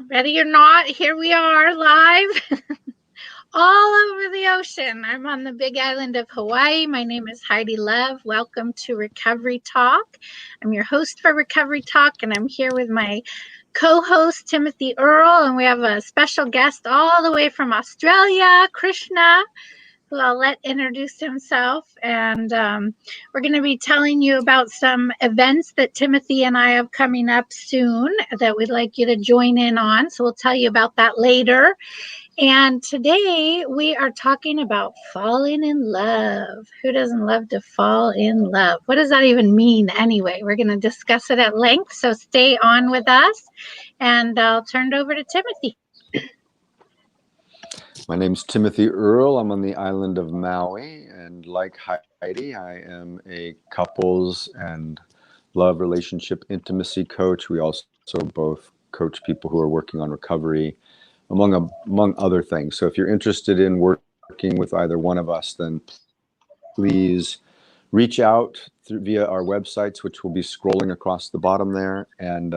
Ready or not, here we are live all over the ocean. I'm on the big island of Hawaii. My name is Heidi Love. Welcome to Recovery Talk. I'm your host for Recovery Talk, and I'm here with my co-host, Timothy Earle, and we have a special guest all the way from Australia, Krishna, who I'll let introduce himself. And we're going to be telling you about some events that Timothy and I have coming up soon that we'd like you to join in on. So we'll tell you about that later. And today we are talking about falling in love. Who doesn't love to fall in love? What does that even mean anyway? We're going to discuss it at length. So stay on with us, and I'll turn it over to Timothy. My name's Timothy Earle. I'm on the island of Maui, and like Heidi, I am a couples and love relationship intimacy coach. We also both coach people who are working on recovery, among other things. So if you're interested in working with either one of us, then please reach out via our websites, which will be scrolling across the bottom there, and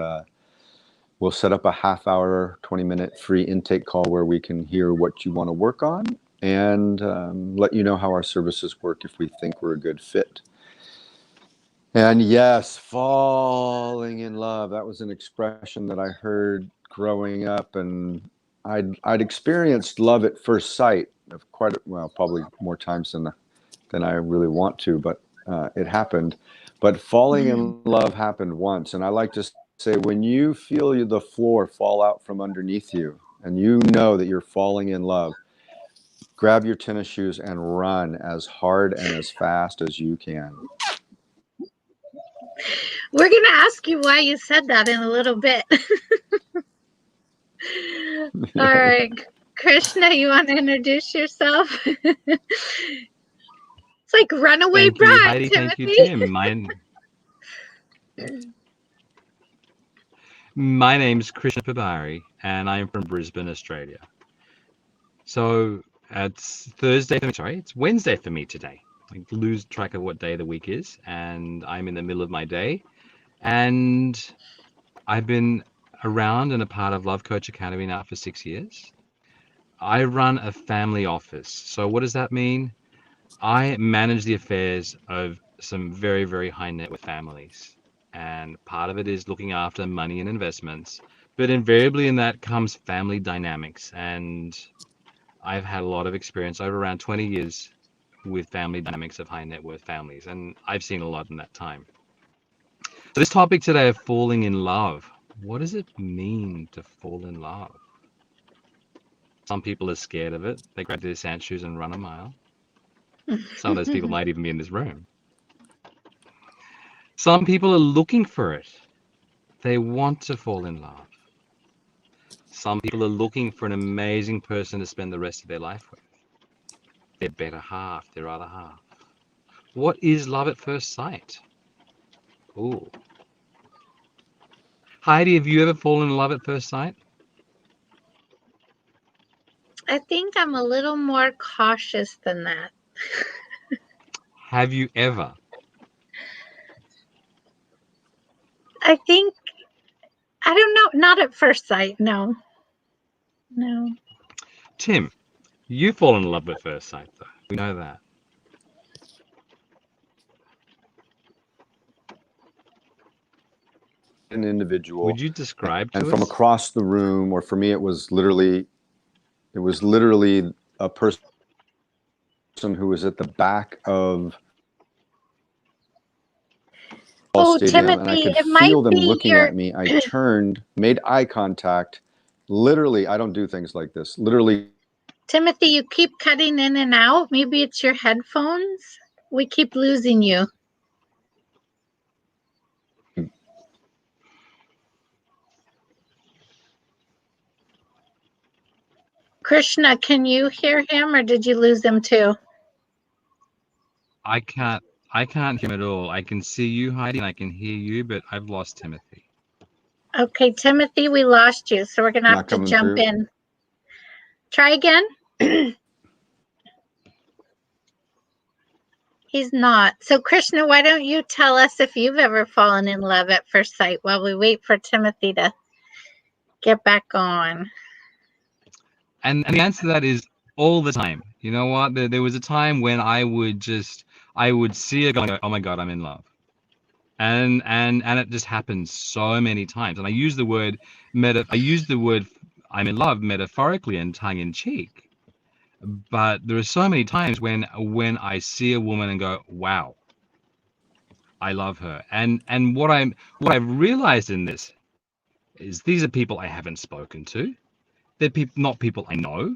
we'll set up a half-hour, 20-minute free intake call where we can hear what you want to work on and let you know how our services work if we think we're a good fit. And yes, falling in love. That was an expression that I heard growing up, and I'd experienced love at first sight of probably more times than I really want to, but it happened. But falling in love happened once, and I like to say, when you feel the floor fall out from underneath you and you know that you're falling in love, grab your tennis shoes and run as hard and as fast as you can. We're going to ask you why you said that in a little bit. All right. Krishna, you want to introduce yourself? It's like Runaway Thank Bride, you, Heidi. Timothy. Thank you, Tim. My name's Krishna Pabari, and I'm from Brisbane, Australia. So it's it's Wednesday for me today. I lose track of what day of the week is, and I'm in the middle of my day. And I've been around and a part of Love Coach Academy now for 6 years. I run a family office. So what does that mean? I manage the affairs of some very, very high net worth families. And part of it is looking after money and investments. But invariably in that comes family dynamics. And I've had a lot of experience over around 20 years with family dynamics of high net worth families. And I've seen a lot in that time. So this topic today of falling in love. What does it mean to fall in love? Some people are scared of it. They grab their sand shoes and run a mile. Some of those people might even be in this room. Some people are looking for it. They want to fall in love. Some people are looking for an amazing person to spend the rest of their life with. Their better half, their other half. What is love at first sight? Ooh. Heidi, have you ever fallen in love at first sight? I think I'm a little more cautious than that. Have you ever? I don't know, not at first sight, no. No. Tim, you fall in love at first sight, though. We know that. An individual. Would you describe to and us? From across the room, or for me, it was literally a person who was at the back of stadium, Timothy, and I could it might feel them be looking at me. I turned, made eye contact. Literally, I don't do things like this. Literally, Timothy, you keep cutting in and out. Maybe it's your headphones. We keep losing you. Krishna, can you hear him, or did you lose him too? I can't hear him at all. I can see you, Heidi, and I can hear you, but I've lost Timothy. Okay, Timothy, we lost you, so we're going to have to jump in. Try again. He's not. So, Krishna, why don't you tell us if you've ever fallen in love at first sight while we wait for Timothy to get back on? And the answer to that is all the time. You know what? There was a time when I would see a girl and go, oh my God, I'm in love. And it just happens so many times. And I use the word I'm in love metaphorically and tongue in cheek. But there are so many times when I see a woman and go, wow, I love her. And what I've realized in this is these are people I haven't spoken to. They're not people I know.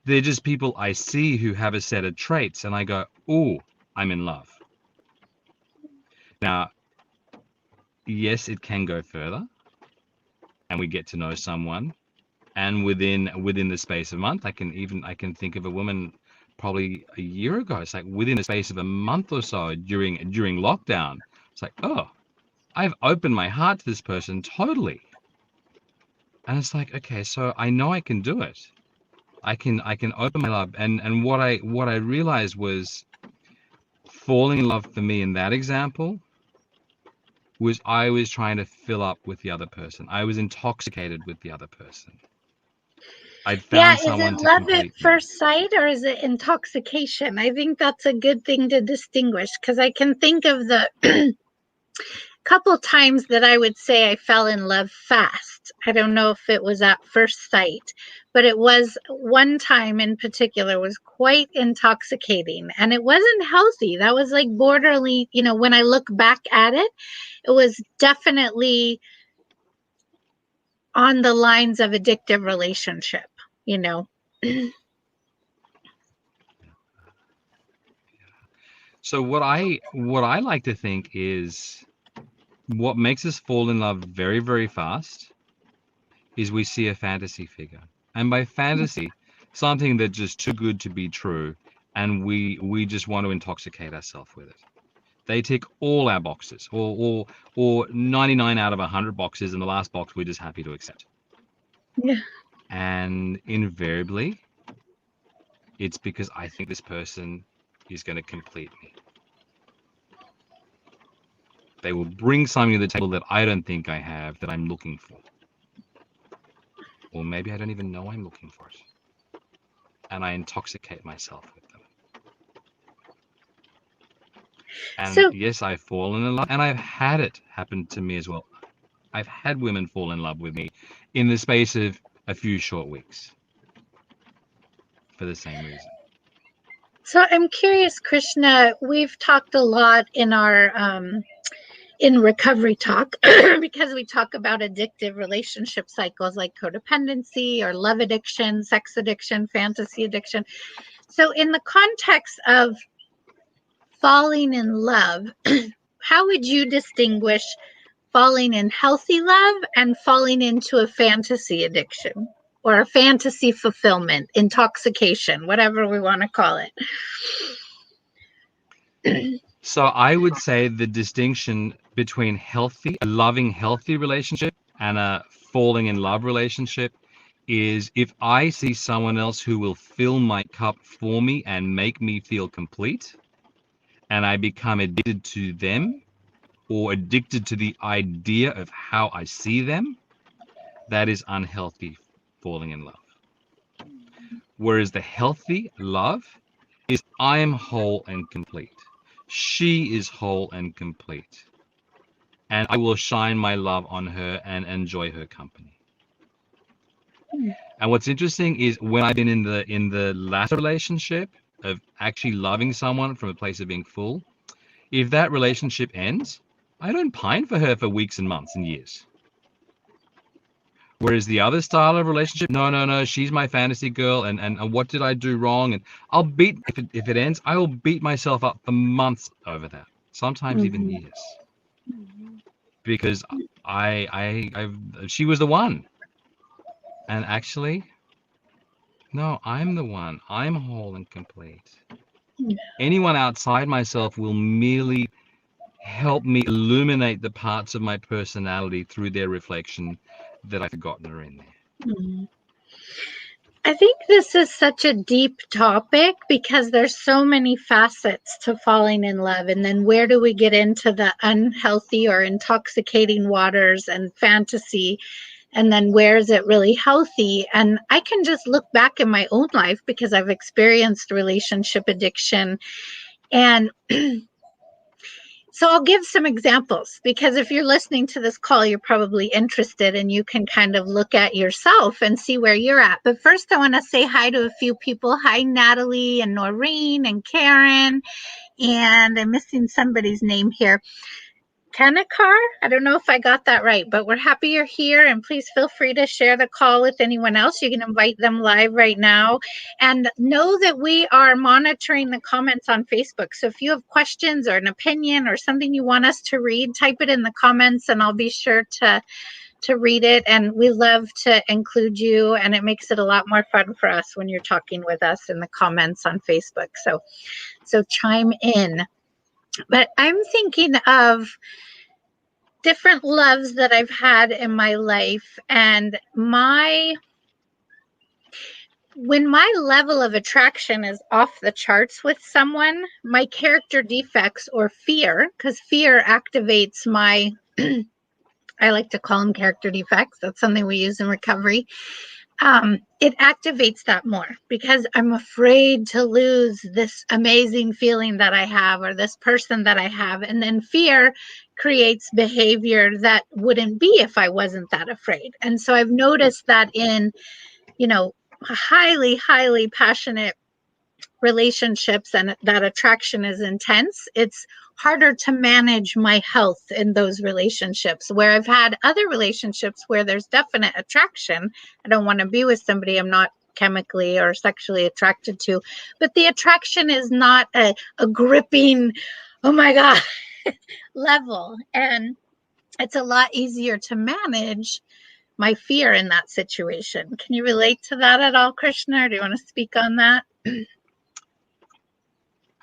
They're just people I see who have a set of traits, and I go, oh, I'm in love. Now, yes, it can go further, and we get to know someone, and within the space of a month, I can think of a woman probably a year ago. It's like within the space of a month or so during lockdown, it's like, oh, I've opened my heart to this person totally. And it's like, okay, so I know I can do it. I can open my love. And what I realized was falling in love for me in that example was I was trying to fill up with the other person. I was intoxicated with the other person. I'd found someone to complete me. Is it love at first sight or is it intoxication? I think that's a good thing to distinguish, because I can think of the couple times that I would say I fell in love fast. I don't know if it was at first sight, but it was one time in particular was quite intoxicating, and it wasn't healthy. That was like borderline, when I look back at it, it was definitely on the lines of addictive relationship, So what I like to think is what makes us fall in love very, very fast is we see a fantasy figure. And by fantasy, something that's just too good to be true, and we just want to intoxicate ourselves with it. They tick all our boxes, or 99 out of 100 boxes, and the last box we're just happy to accept. Yeah. And invariably, it's because I think this person is going to complete me. They will bring something to the table that I don't think I have, that I'm looking for. Or maybe I don't even know I'm looking for it. And I intoxicate myself with them. And yes, I've fallen in love, and I've had it happen to me as well. I've had women fall in love with me in the space of a few short weeks for the same reason. So I'm curious, Krishna, we've talked a lot in our in recovery talk because we talk about addictive relationship cycles like codependency or love addiction, sex addiction, fantasy addiction. So in the context of falling in love, how would you distinguish falling in healthy love and falling into a fantasy addiction or a fantasy fulfillment, intoxication, whatever we want to call it? So I would say the distinction between a loving, healthy relationship and a falling in love relationship is if I see someone else who will fill my cup for me and make me feel complete, and I become addicted to them or addicted to the idea of how I see them, that is unhealthy falling in love. Whereas the healthy love is I am whole and complete. She is whole and complete. And I will shine my love on her and enjoy her company. And what's interesting is when I've been in the latter relationship of actually loving someone from a place of being full, if that relationship ends, I don't pine for her for weeks and months and years. Whereas the other style of relationship, no, she's my fantasy girl, and what did I do wrong? And I'll if it ends, I will beat myself up for months over that, sometimes even years, because she was the one, and actually, no, I'm the one. I'm whole and complete. Anyone outside myself will merely help me illuminate the parts of my personality through their reflection that I've forgotten are in there. I think this is such a deep topic because there's so many facets to falling in love. And then where do we get into the unhealthy or intoxicating waters and fantasy? and then where is it really healthy? And I can just look back in my own life because I've experienced relationship addiction. And so I'll give some examples, because if you're listening to this call, you're probably interested and you can kind of look at yourself and see where you're at. But first, I want to say hi to a few people. Hi, Natalie and Noreen and Karen. And I'm missing somebody's name here. Kanakar? I don't know if I got that right, but we're happy you're here, and please feel free to share the call with anyone else. You can invite them live right now, and know that we are monitoring the comments on Facebook. So if you have questions or an opinion or something you want us to read, type it in the comments and I'll be sure to read it. And we love to include you, and it makes it a lot more fun for us when you're talking with us in the comments on Facebook. So chime in. But I'm thinking of different loves that I've had in my life, and when my level of attraction is off the charts with someone, my character defects or fear, because fear activates my, I like to call them character defects. That's something we use in recovery. It activates that more because I'm afraid to lose this amazing feeling that I have or this person that I have. And then fear creates behavior that wouldn't be if I wasn't that afraid. And so I've noticed that in, highly, highly passionate relationships, and that attraction is intense, it's harder to manage my health in those relationships. Where I've had other relationships where there's definite attraction. I don't want to be with somebody I'm not chemically or sexually attracted to, but the attraction is not a gripping, oh my God, level. And it's a lot easier to manage my fear in that situation. Can you relate to that at all, Krishna? Or do you want to speak on that?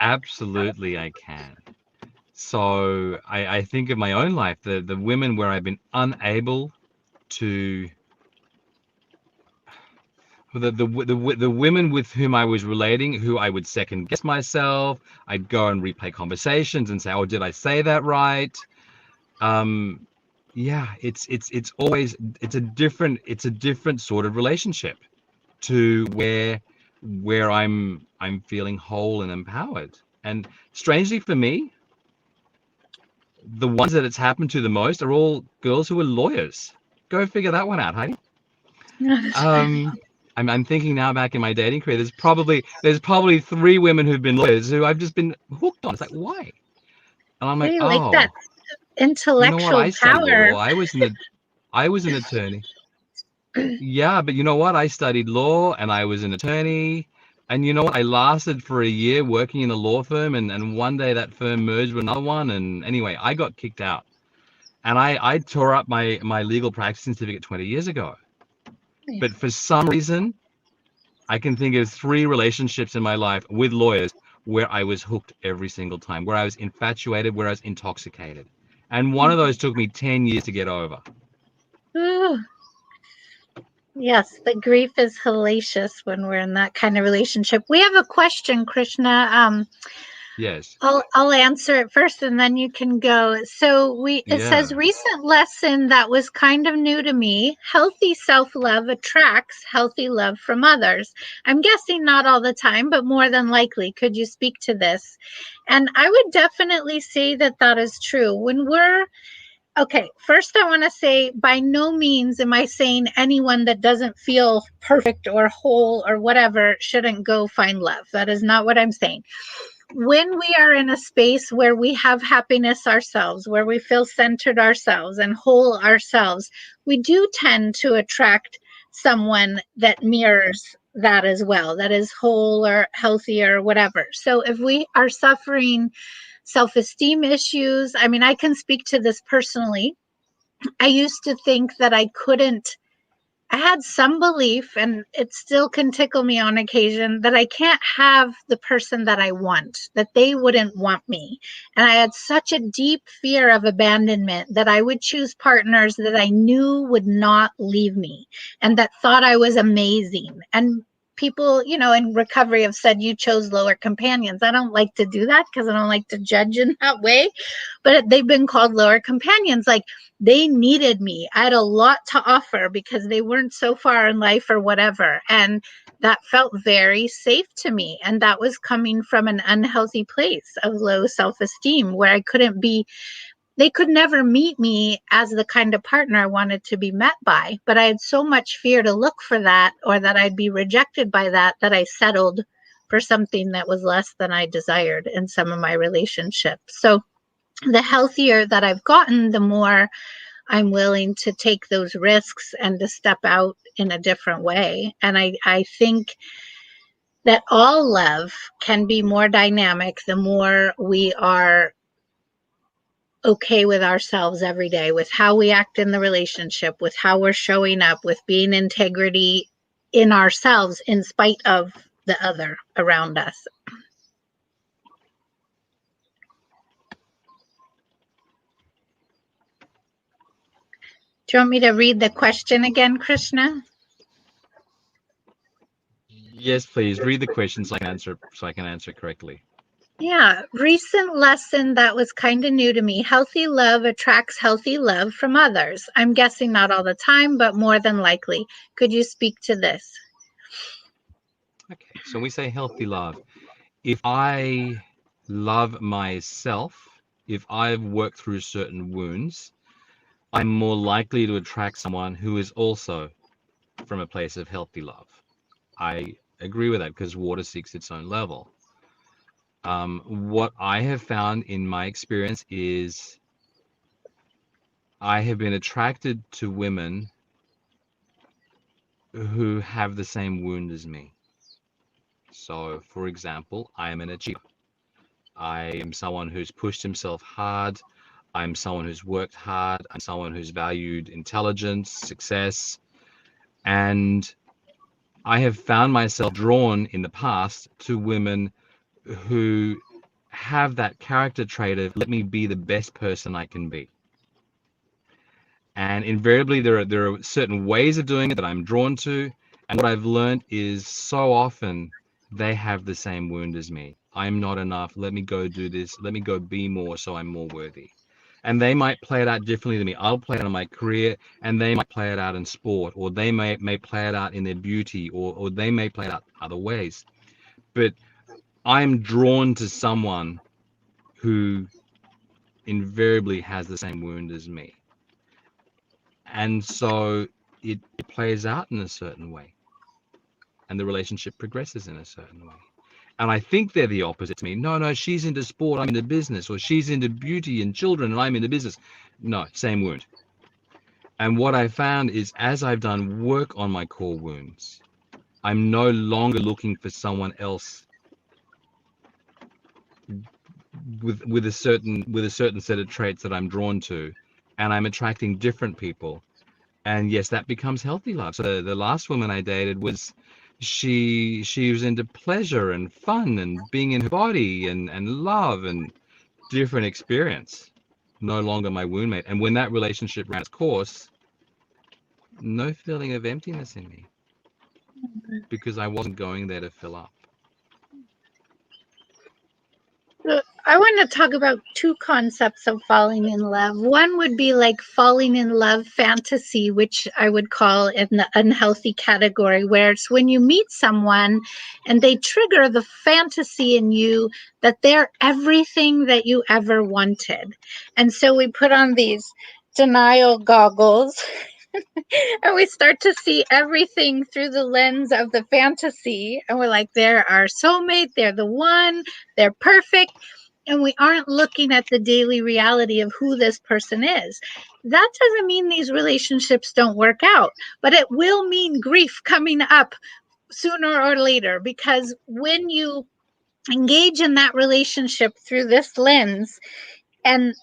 Absolutely, I can. So I think of my own life, the women where I've been unable to, the women with whom I was relating, who I would second guess myself. I'd go and replay conversations and say, oh, did I say that right? Yeah, it's always, it's a different sort of relationship to where I'm feeling whole and empowered. And strangely for me, the ones that it's happened to the most are all girls who are lawyers. Go figure that one out, Heidi. I'm thinking now back in my dating career, there's probably 3 women who've been lawyers who I've just been hooked on. It's like, why? And I'm like, like oh, that intellectual you know what? I studied power. law. I was an attorney. Yeah, but you know what? I studied law and I was an attorney. And you know what? I lasted for a year working in a law firm, and one day that firm merged with another one. And anyway, I got kicked out. And I tore up my legal practicing certificate 20 years ago. Yeah. But for some reason, I can think of 3 relationships in my life with lawyers where I was hooked every single time, where I was infatuated, where I was intoxicated. And one of those took me 10 years to get over. Ooh. Yes, the grief is hellacious when we're in that kind of relationship. We have a question, Krishna. Yes. I'll answer it first and then you can go. So it says, recent lesson that was kind of new to me. Healthy self-love attracts healthy love from others. I'm guessing not all the time, but more than likely. Could you speak to this? And I would definitely say that that is true. Okay, first I want to say, by no means am I saying anyone that doesn't feel perfect or whole or whatever shouldn't go find love. That is not what I'm saying. When we are in a space where we have happiness ourselves, where we feel centered ourselves and whole ourselves, we do tend to attract someone that mirrors that as well, that is whole or healthy or whatever. So if we are suffering self-esteem issues, I mean, I can speak to this personally. I used to think that I had some belief, and it still can tickle me on occasion, that I can't have the person that I want, that they wouldn't want me. And I had such a deep fear of abandonment that I would choose partners that I knew would not leave me and that thought I was amazing. And people, in recovery have said you chose lower companions. I don't like to do that because I don't like to judge in that way. But they've been called lower companions. Like, they needed me. I had a lot to offer because they weren't so far in life or whatever. And that felt very safe to me. And that was coming from an unhealthy place of low self-esteem where they could never meet me as the kind of partner I wanted to be met by. But I had so much fear to look for that, or that I'd be rejected by that I settled for something that was less than I desired in some of my relationships. So the healthier that I've gotten, the more I'm willing to take those risks and to step out in a different way. And I think that all love can be more dynamic the more we are okay with ourselves every day, with how we act in the relationship, with how we're showing up, with being integrity in ourselves in spite of the other around us. Do you want me to read the question again, Krishna? Yes, please read the question so I can answer correctly. Yeah, recent lesson that was kind of new to me. Healthy love attracts healthy love from others. I'm guessing not all the time, but more than likely. Could you speak to this? Okay, so we say healthy love. If I love myself, if I've worked through certain wounds, I'm more likely to attract someone who is also from a place of healthy love. I agree with that because water seeks its own level. What I have found in my experience is I have been attracted to women who have the same wound as me. So, for example, I am an achiever. I am someone who's pushed himself hard. I'm someone who's worked hard. I'm someone who's valued intelligence, success. And I have found myself drawn in the past to women who have that character trait of let me be the best person I can be. And invariably there are certain ways of doing it that I'm drawn to. And what I've learned is so often they have the same wound as me. I'm not enough. Let me go do this. Let me go be more so I'm more worthy. And they might play it out differently than me. I'll play it out in my career, and they might play it out in sport, or they may play it out in their beauty, or they may play it out other ways. But I'm drawn to someone who invariably has the same wound as me. And so it plays out in a certain way. And the relationship progresses in a certain way. And I think they're the opposite to me. No, she's into sport, I'm into business, or she's into beauty and children, and I'm into business. No, same wound. And what I found is as I've done work on my core wounds, I'm no longer looking for someone else with a certain set of traits that I'm drawn to, and I'm attracting different people. And yes, that becomes healthy love. So the last woman I dated was she was into pleasure and fun and being in her body and love and different experience. No longer my wound mate. And when that relationship ran its course, no feeling of emptiness in me because I wasn't going there to fill up. I want to talk about two concepts of falling in love. One would be like falling in love fantasy, which I would call in the unhealthy category, where it's when you meet someone and they trigger the fantasy in you that they're everything that you ever wanted. And so we put on these denial goggles and we start to see everything through the lens of the fantasy. And we're like, they're our soulmate, they're the one, they're perfect. And we aren't looking at the daily reality of who this person is. That doesn't mean these relationships don't work out, but it will mean grief coming up sooner or later, because when you engage in that relationship through this lens, and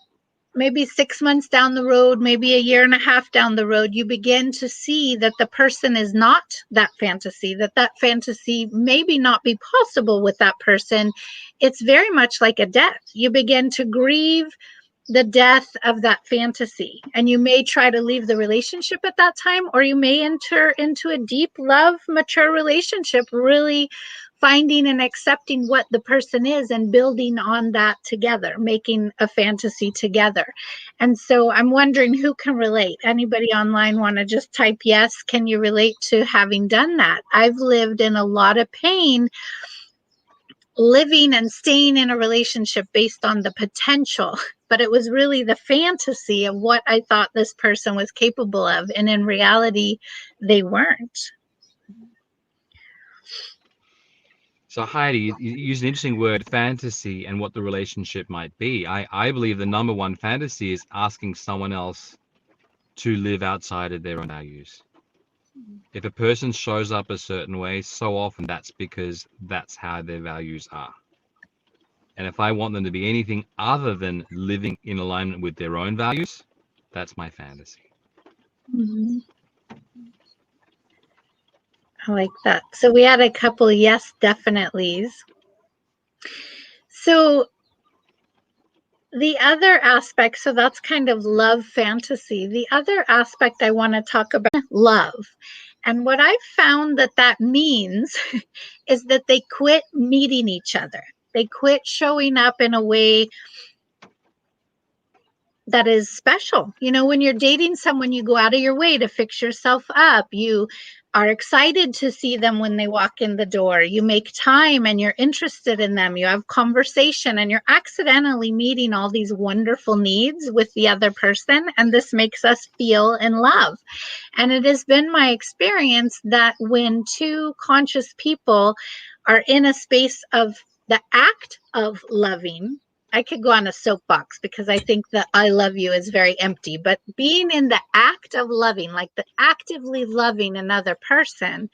maybe 6 months down the road, maybe a year and a half down the road, you begin to see that the person is not that fantasy, that fantasy maybe not be possible with that person. It's very much like a death. You begin to grieve the death of that fantasy. And you may try to leave the relationship at that time, or you may enter into a deep love, mature relationship, really finding and accepting what the person is and building on that together, making a fantasy together. And so I'm wondering who can relate. Anybody online want to just type yes? Can you relate to having done that? I've lived in a lot of pain living and staying in a relationship based on the potential, but it was really the fantasy of what I thought this person was capable of, and in reality they weren't. So Heidi, you used an interesting word, fantasy, and what the relationship might be. I believe the number one fantasy is asking someone else to live outside of their own values. If a person shows up a certain way, so often that's because that's how their values are. And if I want them to be anything other than living in alignment with their own values, that's my fantasy. Mm-hmm. I like that. So we had a couple yes definitelys. So the other aspect, so that's kind of love fantasy. The other aspect I want to talk about, love. And what I've found that means is that they quit meeting each other. They quit showing up in a way that is special. You know, when you're dating someone, you go out of your way to fix yourself up. You are excited to see them when they walk in the door. You make time and you're interested in them. You have conversation and you're accidentally meeting all these wonderful needs with the other person. And this makes us feel in love. And it has been my experience that when two conscious people are in a space of the act of loving, I could go on a soapbox because I think that I love you is very empty, but being in the act of loving, like the actively loving another person,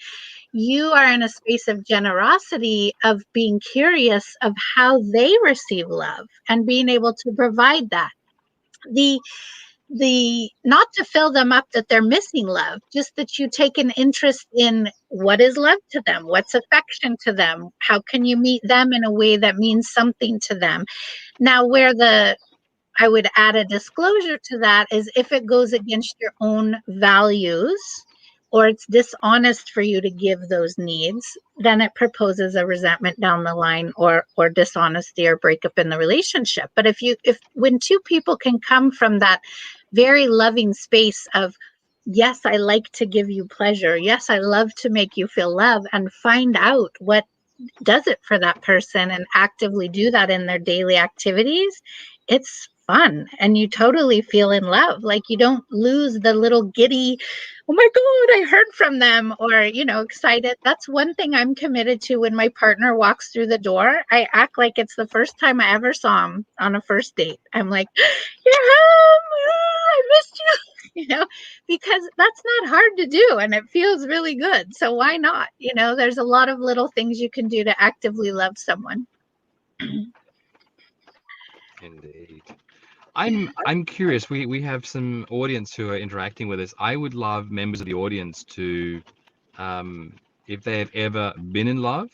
you are in a space of generosity, of being curious of how they receive love and being able to provide that. The not to fill them up that they're missing love, just that you take an interest in what is love to them, what's affection to them, how can you meet them in a way that means something to them. Now, I would add a disclosure to that is if it goes against your own values or it's dishonest for you to give those needs, then it proposes a resentment down the line or dishonesty or breakup in the relationship. But if when two people can come from that very loving space of, yes, I like to give you pleasure, yes, I love to make you feel love, and find out what does it for that person and actively do that in their daily activities, it's fun and you totally feel in love. Like you don't lose the little giddy, oh my God, I heard from them, or, excited. That's one thing I'm committed to. When my partner walks through the door, I act like it's the first time I ever saw him on a first date. I'm like, you're home. I missed you. Because that's not hard to do and it feels really good. So why not? There's a lot of little things you can do to actively love someone. Indeed. I'm curious. We have some audience who are interacting with us. I would love members of the audience to, if they have ever been in love,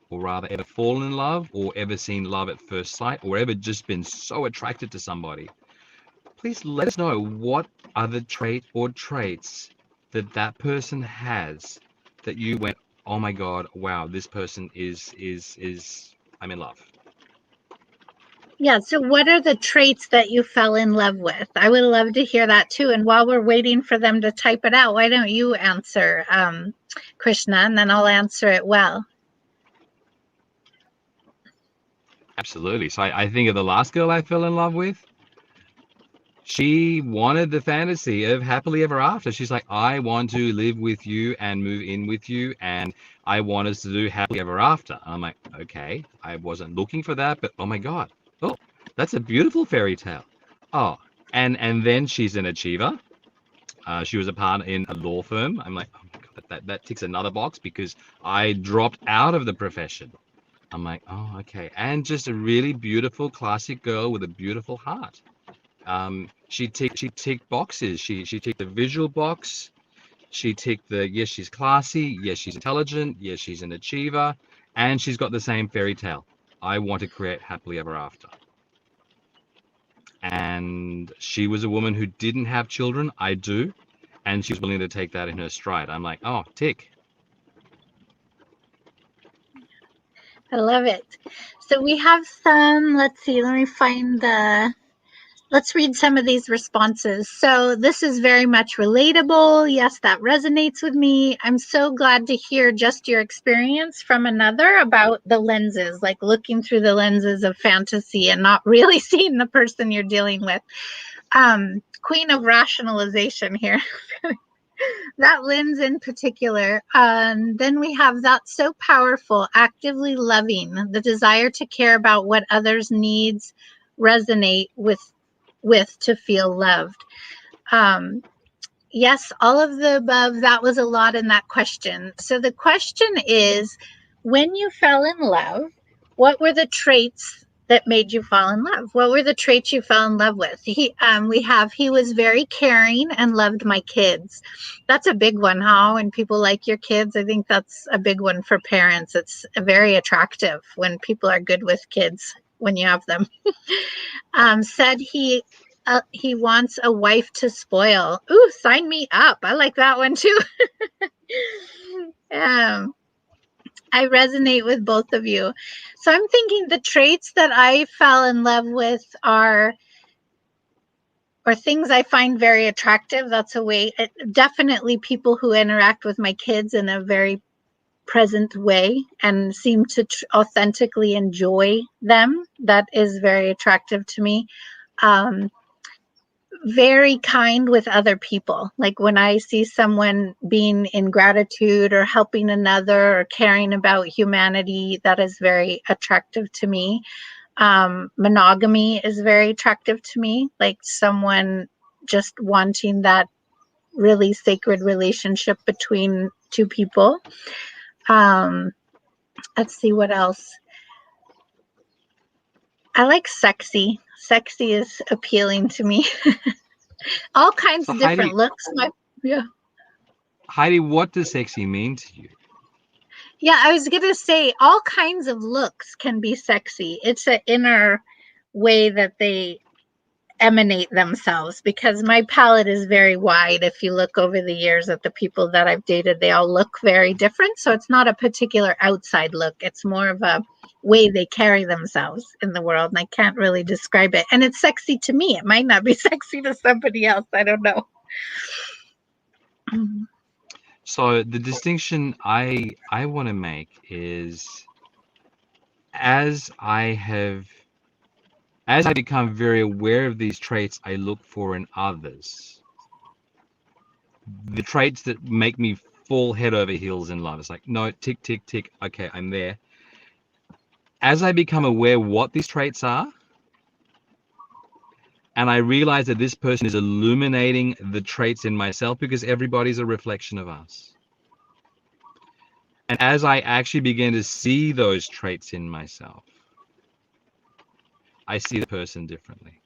or rather ever fallen in love, or ever seen love at first sight, or ever just been so attracted to somebody, please let us know what other trait or traits that person has that you went, oh my God, wow, this person is I'm in love. Yeah. So what are the traits that you fell in love with? I would love to hear that too. And while we're waiting for them to type it out, why don't you answer, Krishna, and then I'll answer it well. Absolutely. So I think of the last girl I fell in love with. She wanted the fantasy of happily ever after. She's like, I want to live with you and move in with you, and I want us to do happily ever after. I'm like, okay, I wasn't looking for that, but oh my God, oh, that's a beautiful fairy tale. Oh, and then she's an achiever. She was a partner in a law firm. I'm like, oh my God, that ticks another box because I dropped out of the profession. I'm like, oh, okay. And just a really beautiful, classic girl with a beautiful heart. She ticked boxes. She ticked the visual box. She ticked the, yes, she's classy. Yes, she's intelligent. Yes, she's an achiever. And she's got the same fairy tale. I want to create happily ever after. And she was a woman who didn't have children. I do. And she was willing to take that in her stride. I'm like, oh, tick. I love it. So we have some, let's see, let's read some of these responses. So this is very much relatable. Yes, that resonates with me. I'm so glad to hear just your experience from another about the lenses, like looking through the lenses of fantasy and not really seeing the person you're dealing with. Queen of rationalization here. That lens in particular. Then we have that so powerful, actively loving, the desire to care about what others' needs resonate with to feel loved. Yes, all of the above. That was a lot in that question. So the question is, when you fell in love, what were the traits that made you fall in love? What were the traits you fell in love with? He was very caring and loved my kids. That's a big one, huh? When people like your kids, I think that's a big one for parents. It's very attractive when people are good with kids when you have them. Said he wants a wife to spoil. Ooh, sign me up. I like that one too. I resonate with both of you. So I'm thinking the traits that I fell in love with are things I find very attractive. That's a way, definitely people who interact with my kids in a very present way and seem to authentically enjoy them. That is very attractive to me. Very kind with other people. Like when I see someone being in gratitude or helping another or caring about humanity, that is very attractive to me. Monogamy is very attractive to me, like someone just wanting that really sacred relationship between two people. Let's see what else. I like sexy. Sexy is appealing to me. All kinds of different looks. Heidi, what does sexy mean to you? Yeah, I was going to say all kinds of looks can be sexy. It's an inner way that they emanate themselves, because my palette is very wide. If you look over the years at the people that I've dated, they all look very different. So it's not a particular outside look. It's more of a way they carry themselves in the world. And I can't really describe it. And it's sexy to me. It might not be sexy to somebody else. I don't know. So the distinction I want to make is, as I become very aware of these traits I look for in others, the traits that make me fall head over heels in love. It's like, no, tick, tick, tick. Okay, I'm there. As I become aware what these traits are, and I realize that this person is illuminating the traits in myself, because everybody's a reflection of us. And as I actually begin to see those traits in myself, I see the person differently.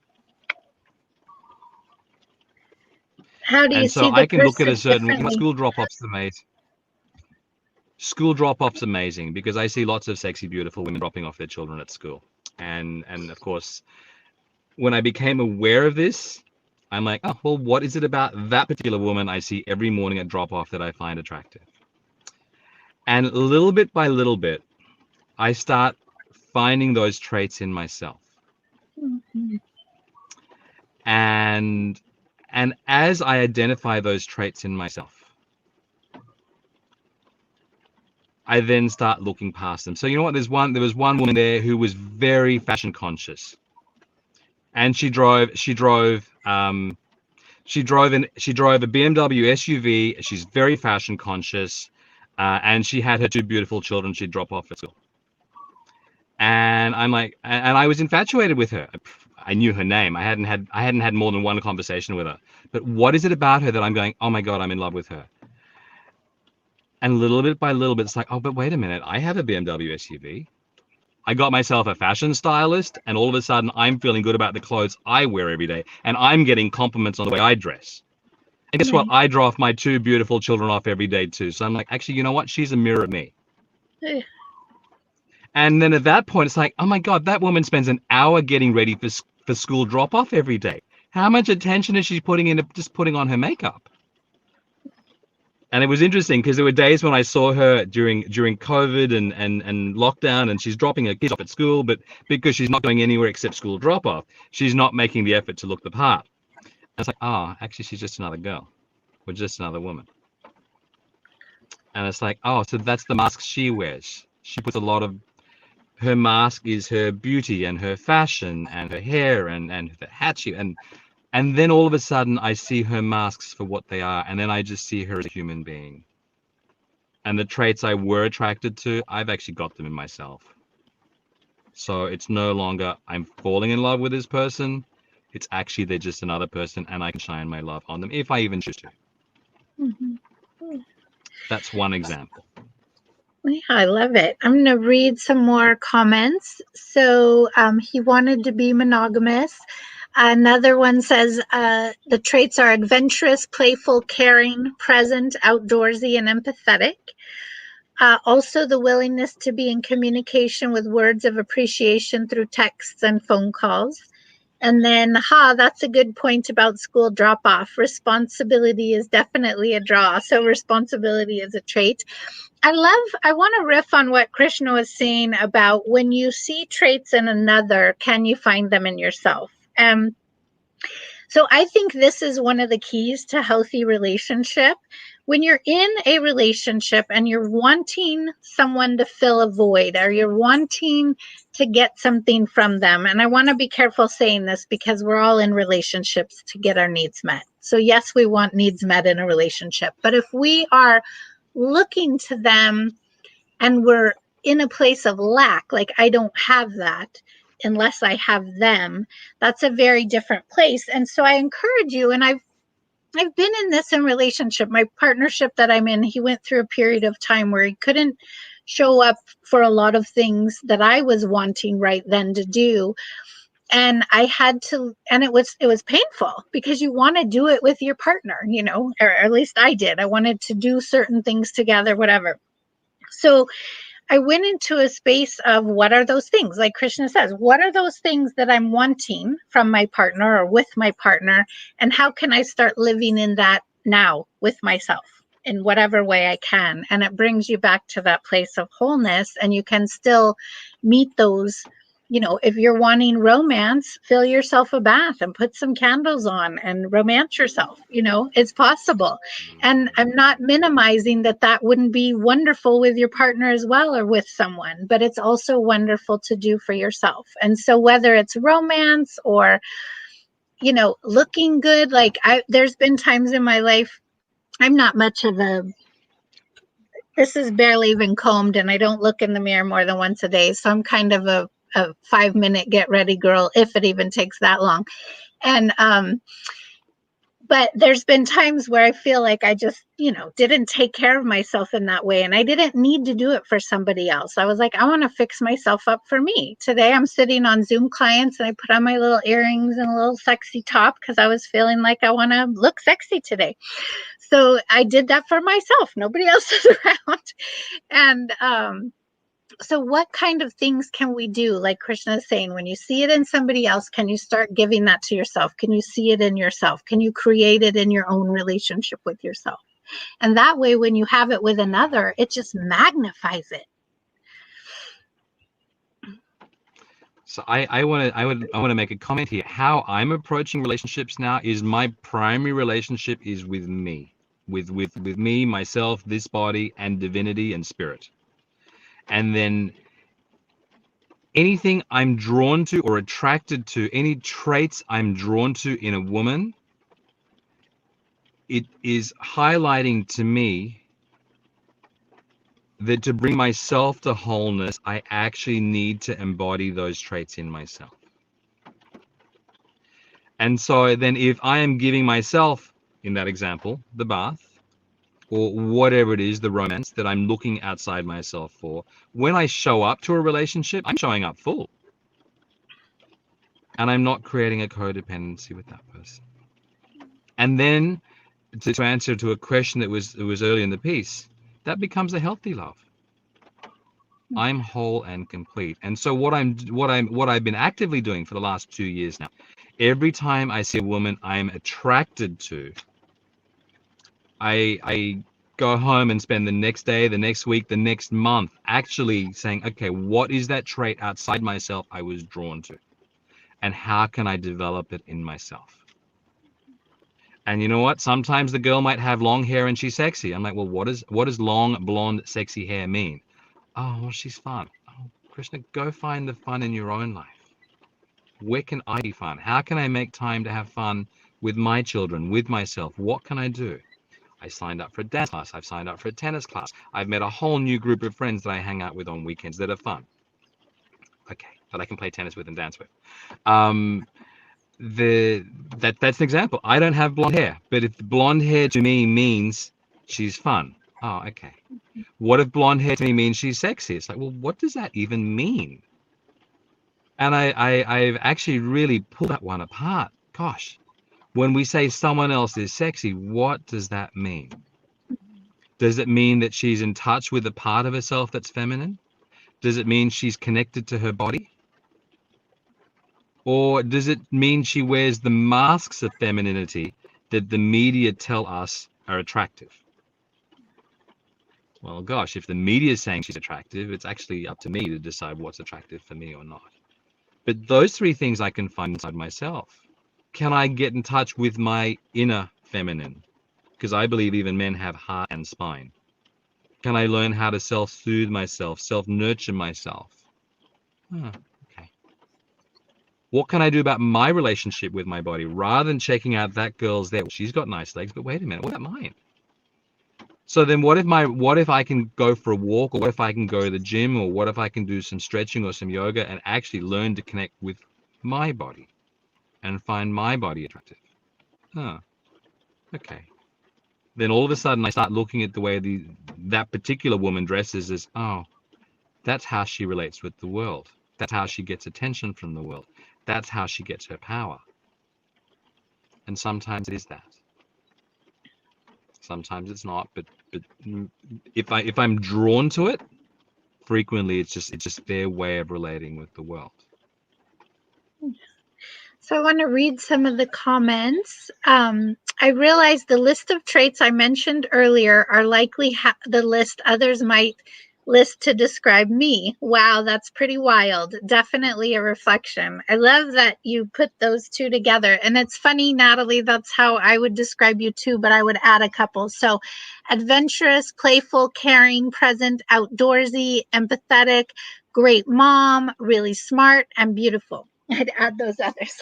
How do you see the person? I can look at a certain school drop-offs amazing. School drop-offs amazing, because I see lots of sexy, beautiful women dropping off their children at school. And of course, when I became aware of this, I'm like, oh, well, what is it about that particular woman I see every morning at drop-off that I find attractive? And little bit by little bit, I start finding those traits in myself. Mm-hmm. And as I identify those traits in myself, I then start looking past them. So you know what? There was one woman there who was very fashion conscious, and she drove a BMW SUV. She's very fashion conscious, and she had her two beautiful children she'd drop off at school. And I'm like, and I was infatuated with her. I knew her name. I hadn't had more than one conversation with her. But what is it about her that I'm going, oh my God, I'm in love with her? And little bit by little bit, it's like, oh, but wait a minute. I have a BMW SUV. I got myself a fashion stylist, and all of a sudden I'm feeling good about the clothes I wear every day. And I'm getting compliments on the way I dress. And guess what? I drop my two beautiful children off every day too. So I'm like, actually, you know what? She's a mirror of me. And then at that point, it's like, oh my God, that woman spends an hour getting ready for school drop-off every day. How much attention is she putting into just putting on her makeup? And it was interesting because there were days when I saw her during COVID and lockdown, and she's dropping her kids off at school, but because she's not going anywhere except school drop-off, she's not making the effort to look the part. And it's like, oh, actually, she's just another girl, or just another woman. And it's like, oh, so that's the mask she wears. She puts a lot of, her mask is her beauty and her fashion and her hair and the hat she, and then all of a sudden I see her masks for what they are, and then I just see her as a human being. And the traits I were attracted to, I've actually got them in myself. So it's no longer I'm falling in love with this person. It's actually they're just another person, and I can shine my love on them if I even choose to. Mm-hmm. That's one example. Yeah, I love it. I'm going to read some more comments. So he wanted to be monogamous. Another one says the traits are adventurous, playful, caring, present, outdoorsy, and empathetic. Also, the willingness to be in communication with words of appreciation through texts and phone calls. And then, that's a good point about school drop-off. Responsibility is definitely a draw. So responsibility is a trait. I want to riff on what Krishna was saying about when you see traits in another, can you find them in yourself? So I think this is one of the keys to healthy relationship. When you're in a relationship and you're wanting someone to fill a void, or you're wanting to get something from them, and I want to be careful saying this because we're all in relationships to get our needs met. So yes, we want needs met in a relationship, but if we are looking to them and we're in a place of lack, like I don't have that unless I have them, that's a very different place. And so I encourage you, and I've been in this in relationship, my partnership that I'm in, he went through a period of time where he couldn't show up for a lot of things that I was wanting right then to do. And I had to, and it was painful because you want to do it with your partner, or at least I did. I wanted to do certain things together, whatever. So I went into a space of what are those things? Like Krishna says, what are those things that I'm wanting from my partner or with my partner? And how can I start living in that now with myself in whatever way I can? And it brings you back to that place of wholeness, and you can still meet those. If you're wanting romance, fill yourself a bath and put some candles on and romance yourself. It's possible. And I'm not minimizing that wouldn't be wonderful with your partner as well, or with someone, but it's also wonderful to do for yourself. And so whether it's romance or, looking good, like there's been times in my life, I'm not much of this is barely even combed, and I don't look in the mirror more than once a day. So I'm kind of a 5-minute get ready girl, if it even takes that long. And but there's been times where I feel like I just didn't take care of myself in that way, and I didn't need to do it for somebody else. I was like, I want to fix myself up for me. Today I'm sitting on Zoom clients and I put on my little earrings and a little sexy top because I was feeling like I want to look sexy today. So I did that for myself. Nobody else is around. And so what kind of things can we do? Like Krishna is saying, when you see it in somebody else, can you start giving that to yourself? Can you see it in yourself? Can you create it in your own relationship with yourself? And that way, when you have it with another, it just magnifies it. So I want to make a comment here. How I'm approaching relationships now is my primary relationship is with me, with me, myself, this body, and divinity and spirit. And then anything I'm drawn to or attracted to, any traits I'm drawn to in a woman, it is highlighting to me that to bring myself to wholeness, I actually need to embody those traits in myself. And so then if I am giving myself, in that example, the bath, or whatever it is, the romance that I'm looking outside myself for, when I show up to a relationship, I'm showing up full. And I'm not creating a codependency with that person. And then to answer to a question that was earlier in the piece, that becomes a healthy love. I'm whole and complete. And so what I've been actively doing for the last 2 years now, every time I see a woman I'm attracted to, I go home and spend the next day, the next week, the next month actually saying, okay, what is that trait outside myself I was drawn to? And how can I develop it in myself? And you know what? Sometimes the girl might have long hair and she's sexy. I'm like, well, what does long, blonde, sexy hair mean? Oh, well, she's fun. Oh, Krishna, go find the fun in your own life. Where can I be fun? How can I make time to have fun with my children, with myself? What can I do? I signed up for a dance class. I've signed up for a tennis class. I've met a whole new group of friends that I hang out with on weekends that are fun. Okay, that I can play tennis with and dance with. That's an example. I don't have blonde hair, but if blonde hair to me means she's fun, oh, okay. What if blonde hair to me means she's sexy? It's like, well, what does that even mean? And I've actually really pulled that one apart. Gosh, when we say someone else is sexy, what does that mean? Does it mean that she's in touch with a part of herself that's feminine? Does it mean she's connected to her body? Or does it mean she wears the masks of femininity that the media tell us are attractive? Well, gosh, if the media is saying she's attractive, it's actually up to me to decide what's attractive for me or not. But those three things I can find inside myself. Can I get in touch with my inner feminine? Because I believe even men have heart and spine. Can I learn how to self-soothe myself, self-nurture myself? Oh, okay. What can I do about my relationship with my body rather than checking out that girl's there? She's got nice legs, but wait a minute, what about mine? So then what if I can go for a walk, or what if I can go to the gym, or what if I can do some stretching or some yoga and actually learn to connect with my body and find my body attractive? Huh. Okay. Then all of a sudden I start looking at the way that particular woman dresses as, oh, that's how she relates with the world. That's how she gets attention from the world. That's how she gets her power. And sometimes it is that. Sometimes it's not, but if I'm drawn to it, frequently it's just their way of relating with the world. So I want to read some of the comments. I realize the list of traits I mentioned earlier are likely the list others might list to describe me. Wow, that's pretty wild. Definitely a reflection. I love that you put those two together. And it's funny, Natalie, that's how I would describe you too, but I would add a couple. So adventurous, playful, caring, present, outdoorsy, empathetic, great mom, really smart, and beautiful. I'd add those others.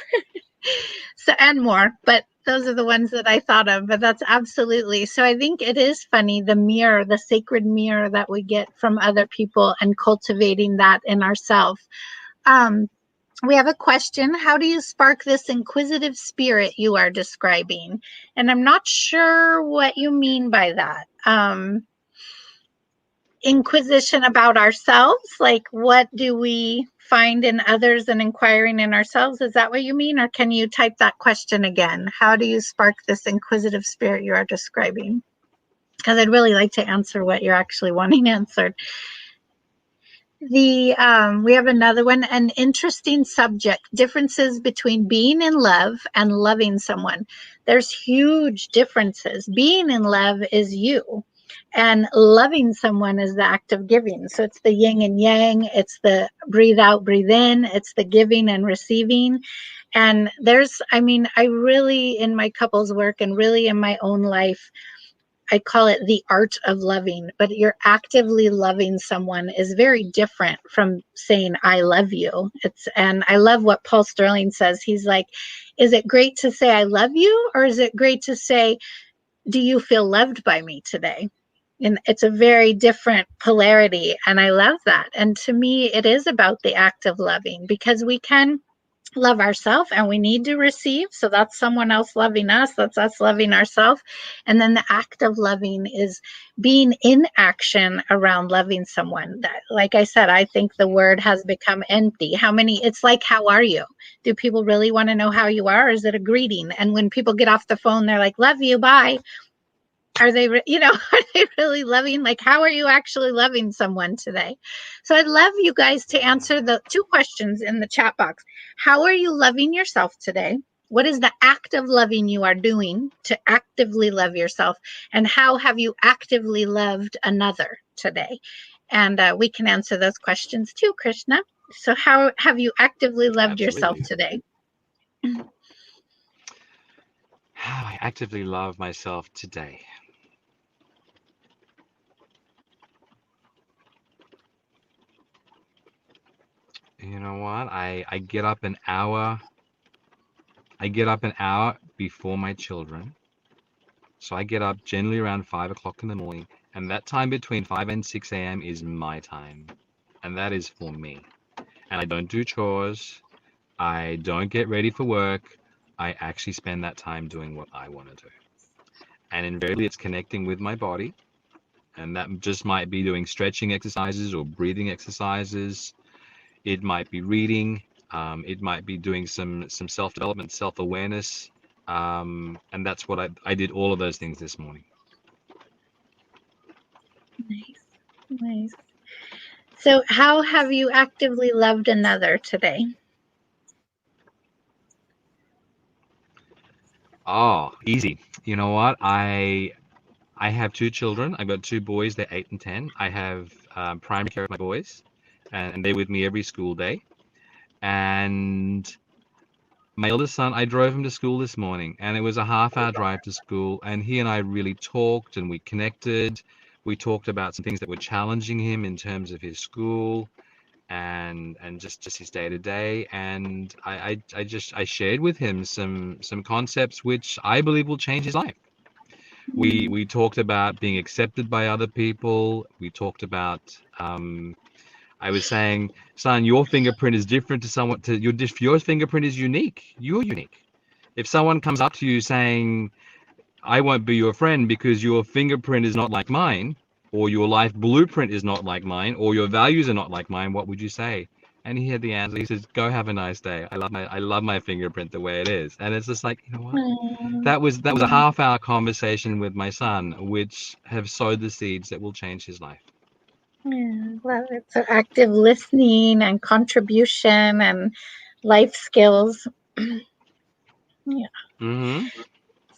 So, and more, but those are the ones that I thought of, but that's absolutely. So I think it is funny, the mirror, the sacred mirror that we get from other people and cultivating that in ourselves. We have a question. How do you spark this inquisitive spirit you are describing? And I'm not sure what you mean by that. Inquisition about ourselves, like what do we find in others and inquiring in ourselves? Is that what you mean? Or can you type that question again? How do you spark this inquisitive spirit you are describing? Because I'd really like to answer what you're actually wanting answered. We have another one, an interesting subject, differences between being in love and loving someone. There's huge differences. Being in love is you. And loving someone is the act of giving. So it's the yin and yang. It's the breathe out, breathe in. It's the giving and receiving. And I really, in my couples work and really in my own life, I call it the art of loving. But you're actively loving someone is very different from saying, I love you. And I love what Paul Sterling says. He's like, is it great to say I love you? Or is it great to say, do you feel loved by me today? And it's a very different polarity. And I love that. And to me, it is about the act of loving, because we can love ourselves and we need to receive. So that's someone else loving us. That's us loving ourselves. And then the act of loving is being in action around loving someone. That, like I said, I think the word has become empty. It's like, how are you? Do people really want to know how you are? Or is it a greeting? And when people get off the phone, they're like, love you, bye. are they, are they really loving? Like, how are you actually loving someone today? So I'd love you guys to answer the 2 questions in the chat box. How are you loving yourself today? What is the act of loving you are doing to actively love yourself? And how have you actively loved another today? And we can answer those questions too, Krishna. So how have you actively loved yourself today? How I actively love myself today. You know what? I get up an hour. I get up an hour before my children. So I get up generally around 5 o'clock in the morning, and that time between 5 and 6 a.m. is my time. And that is for me. And I don't do chores. I don't get ready for work. I actually spend that time doing what I want to do. And invariably, it's connecting with my body. And that just might be doing stretching exercises or breathing exercises. It might be reading. It might be doing some self-development, self-awareness. And that's what I did all of those things this morning. Nice. So how have you actively loved another today? Oh, easy. You know what? I have 2 children. I've got 2 boys. They're 8 and 10. I have primary care of my boys, and they're with me every school day. And my eldest son, I drove him to school this morning, and it was a half-hour drive to school. And he and I really talked, and we connected. We talked about some things that were challenging him in terms of his school, and just his day to day. And I shared with him some concepts which I believe will change his life. We talked about being accepted by other people. We talked about I was saying, son, your fingerprint is different to someone. Your fingerprint is unique. You're unique. If someone comes up to you saying, I won't be your friend because your fingerprint is not like mine, or your life blueprint is not like mine, or your values are not like mine, what would you say? And he had the answer. He says, go have a nice day. I love my fingerprint the way it is. And it's just like, you know what? That was a half-hour conversation with my son, which have sowed the seeds that will change his life. Yeah, love it. So active listening and contribution and life skills. Yeah. Mm-hmm.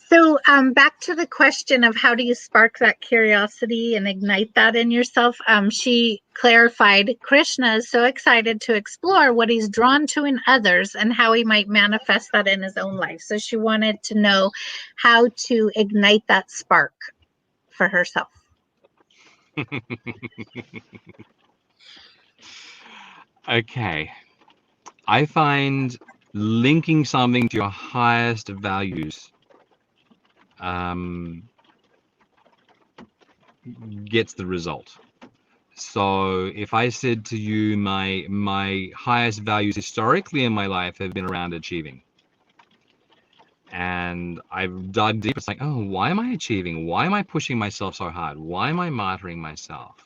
So back to the question of how do you spark that curiosity and ignite that in yourself? She clarified, Krishna is so excited to explore what he's drawn to in others and how he might manifest that in his own life. So she wanted to know how to ignite that spark for herself. Okay. I find linking something to your highest values gets the result. So if I said to you, my highest values historically in my life have been around achieving, and I've dug deep, it's like, oh, why am I achieving? Why am I pushing myself so hard? Why am I martyring myself?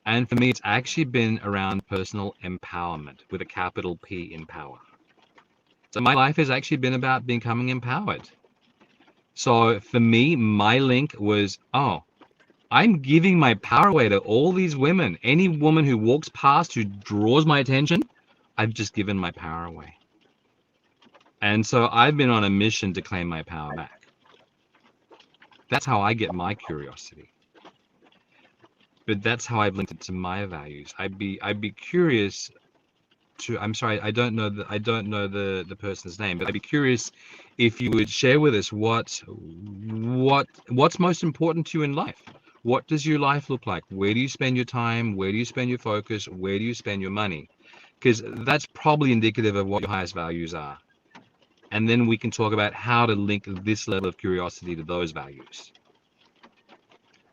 And for me, it's actually been around personal empowerment with a capital P in power. So my life has actually been about becoming empowered. So for me, my link was, oh, I'm giving my power away to all these women. Any woman who walks past, who draws my attention, I've just given my power away. And so I've been on a mission to claim my power back. That's how I get my curiosity. But that's how I've linked it to my values. I'd be curious to, I'm sorry, I don't know the person's name, but I'd be curious if you would share with us what's most important to you in life. What does your life look like? Where do you spend your time? Where do you spend your focus? Where do you spend your money? Because that's probably indicative of what your highest values are. And then we can talk about how to link this level of curiosity to those values.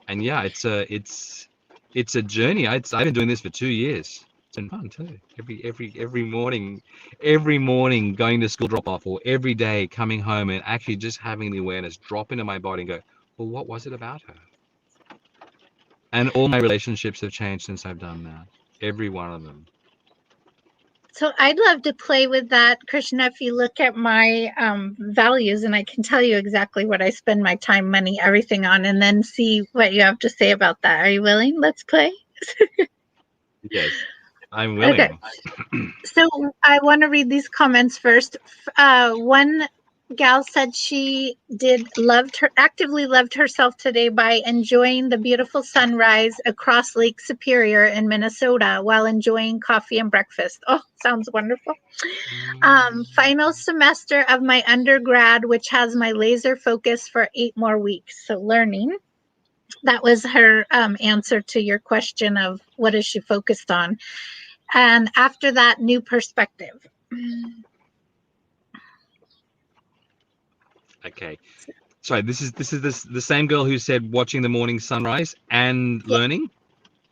And yeah, it's a journey. I've been doing this for 2 years. It's been fun too. Every morning going to school drop off, or every day coming home and actually just having the awareness drop into my body and go, well, what was it about her? And all my relationships have changed since I've done that. Every one of them. So I'd love to play with that, Krishna, if you look at my values, and I can tell you exactly what I spend my time, money, everything on, and then see what you have to say about that. Are you willing? Let's play. Yes, I'm Okay. willing. So I want to read these comments first. One gal said she actively loved herself today by enjoying the beautiful sunrise across Lake Superior in Minnesota while enjoying coffee and breakfast. Oh, sounds wonderful. Final semester of my undergrad, which has my laser focus for 8 more weeks. So learning. That was her answer to your question of what is she focused on. And after that, new perspective. Okay. Sorry, this is the same girl who said watching the morning sunrise and learning?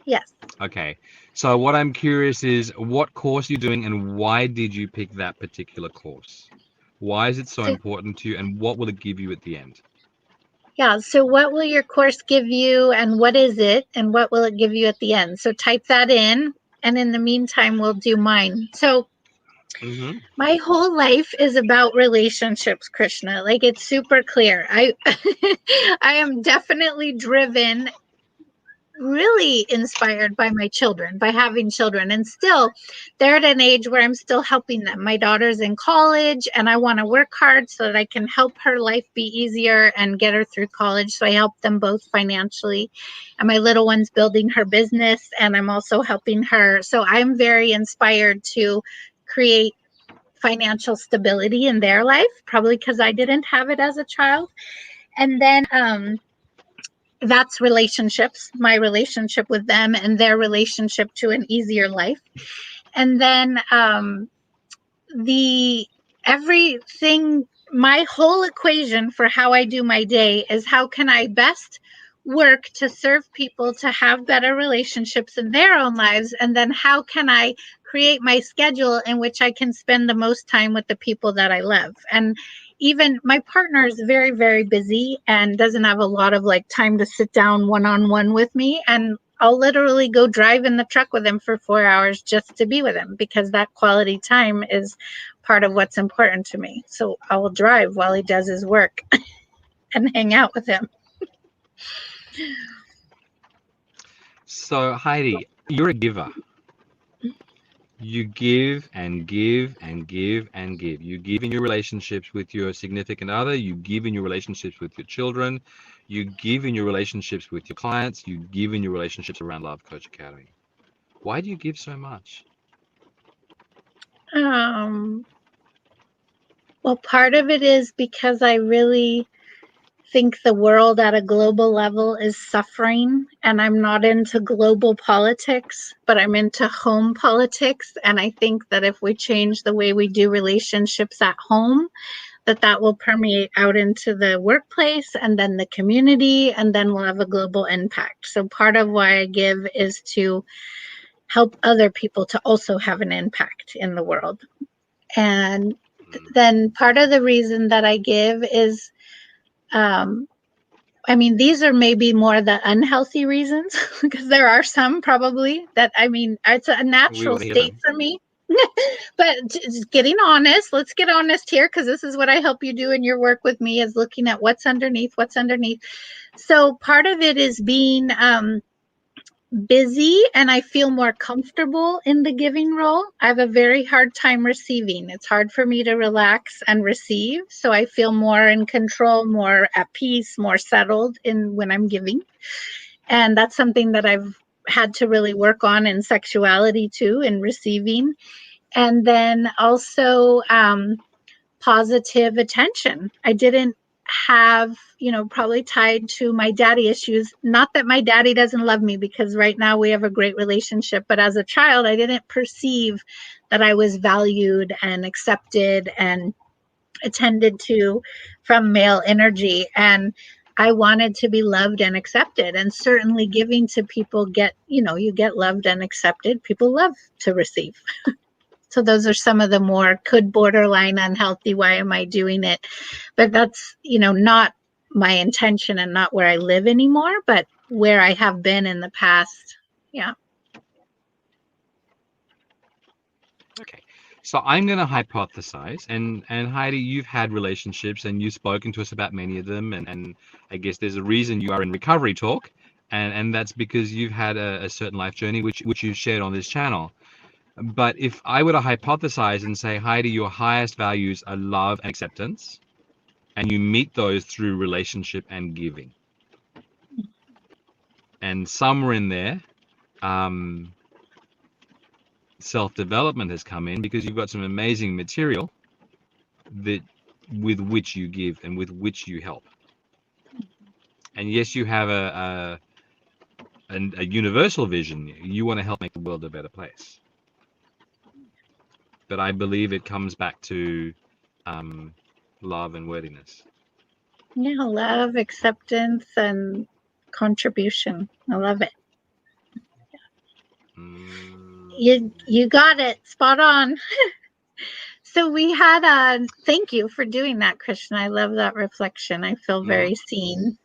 Yes. Okay. So what I'm curious is what course you're doing and why did you pick that particular course? Why is it so important to you and what will it give you at the end? Yeah. So what will your course give you and what is it and what will it give you at the end? So type that in. And in the meantime, we'll do mine. So my whole life is about relationships, Krishna. Like it's super clear. I I am definitely driven, really inspired by my children, by having children. And still, they're at an age where I'm still helping them. My daughter's in college and I want to work hard so that I can help her life be easier and get her through college. So I help them both financially. And my little one's building her business and I'm also helping her. So I'm very inspired to create financial stability in their life, probably because I didn't have it as a child. And then that's relationships, my relationship with them and their relationship to an easier life. And then the everything, my whole equation for how I do my day is how can I best work to serve people to have better relationships in their own lives, and then how can I create my schedule in which I can spend the most time with the people that I love. And even my partner is very, very busy and doesn't have a lot of like time to sit down one-on-one with me, and I'll literally go drive in the truck with him for 4 hours just to be with him because that quality time is part of what's important to me. So I will drive while he does his work and hang out with him. So Heidi, you're a giver. You give and give and give and give. You give in your relationships with your significant other. You give in your relationships with your children. You give in your relationships with your clients. You give in your relationships around Love Coach Academy. Why do you give so much? Well, part of it is because I really think the world at a global level is suffering, and I'm not into global politics, but I'm into home politics. And I think that if we change the way we do relationships at home, that will permeate out into the workplace and then the community, and then we'll have a global impact. So part of why I give is to help other people to also have an impact in the world. And then part of the reason that I give is I mean, these are maybe more the unhealthy reasons because there are some probably that, I mean, it's a natural state for me. But just getting honest, let's get honest here because this is what I help you do in your work with me is looking at what's underneath. So part of it is being busy and I feel more comfortable in the giving role. I have a very hard time receiving. It's hard for me to relax and receive. So I feel more in control, more at peace, more settled in when I'm giving. And that's something that I've had to really work on in sexuality too, in receiving. And then also positive attention. I didn't have, probably tied to my daddy issues. Not that my daddy doesn't love me, because right now we have a great relationship. But as a child, I didn't perceive that I was valued and accepted and attended to from male energy. And I wanted to be loved and accepted. And certainly giving to people you get loved and accepted. People love to receive. So those are some of the more could borderline unhealthy. Why am I doing it? But that's, not my intention and not where I live anymore, but where I have been in the past. Yeah. Okay. So I'm going to hypothesize, and Heidi, you've had relationships and you've spoken to us about many of them, and I guess there's a reason you are in Recovery Talk, and that's because you've had a certain life journey which you've shared on this channel. But if I were to hypothesize and say, Heidi, your highest values are love and acceptance, and you meet those through relationship and giving, and somewhere in there, self-development has come in because you've got some amazing material that with which you give and with which you help. And yes, you have a universal vision. You want to help make the world a better place. But I believe it comes back to love and worthiness. Yeah, love, acceptance, and contribution. I love it. You got it. Spot on. So we had thank you for doing that, Krishna. I love that reflection. I feel very seen.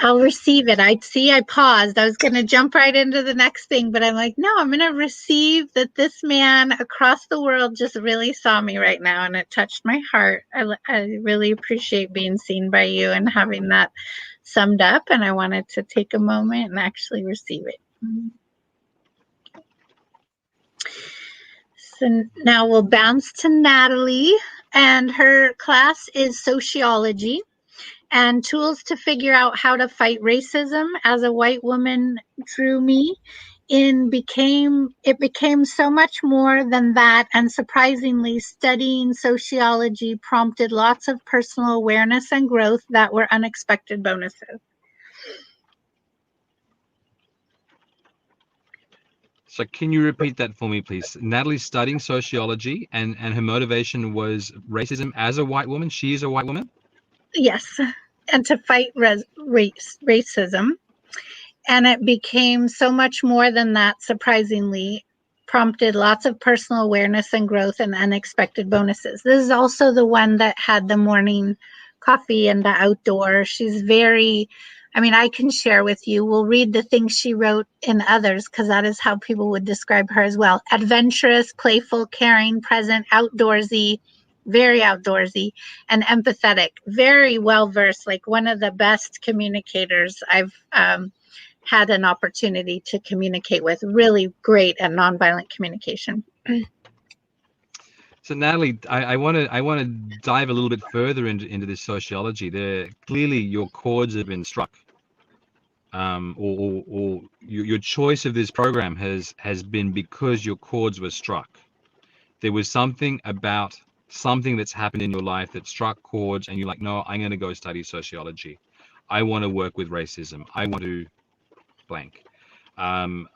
I'll receive it. I paused. I was going to jump right into the next thing, but I'm like, no, I'm going to receive that this man across the world just really saw me right now, and it touched my heart. I really appreciate being seen by you and having that summed up, and I wanted to take a moment and actually receive it. So now we'll bounce to Natalie, and her class is sociology and tools to figure out how to fight racism. As a white woman drew me in, it became so much more than that, and surprisingly, studying sociology prompted lots of personal awareness and growth that were unexpected bonuses. So can you repeat that for me, please? Natalie's studying sociology, and her motivation was racism as a white woman. She is a white woman? Yes, and to fight racism. And it became so much more than that, surprisingly, prompted lots of personal awareness and growth and unexpected bonuses. This is also the one that had the morning coffee and the outdoor. She's very, I can share with you. We'll read the things she wrote in others because that is how people would describe her as well. Adventurous, playful, caring, present, outdoorsy, very outdoorsy, and empathetic. Very well-versed, like one of the best communicators I've had an opportunity to communicate with. Really great at nonviolent communication. So Natalie, I want to dive a little bit further into this sociology. There clearly your chords have been struck, or your choice of this program has been because your chords were struck. There was something about something that's happened in your life that struck chords, and you're like, no, I'm going to go study sociology. I want to work with racism. I want to blank. I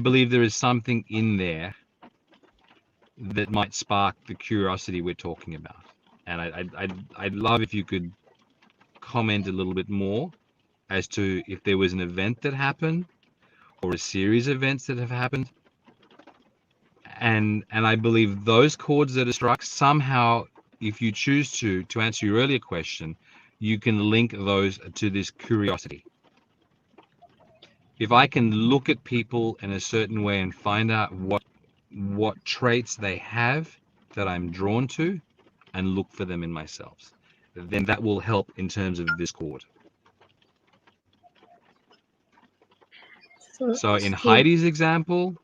believe there is something in there that might spark the curiosity we're talking about. And I'd love if you could comment a little bit more as to if there was an event that happened or a series of events that have happened. And I believe those chords that are struck, somehow, if you choose to answer your earlier question, you can link those to this curiosity. If I can look at people in a certain way and find out what traits they have that I'm drawn to and look for them in myself, then that will help in terms of this chord. So in Heidi's example,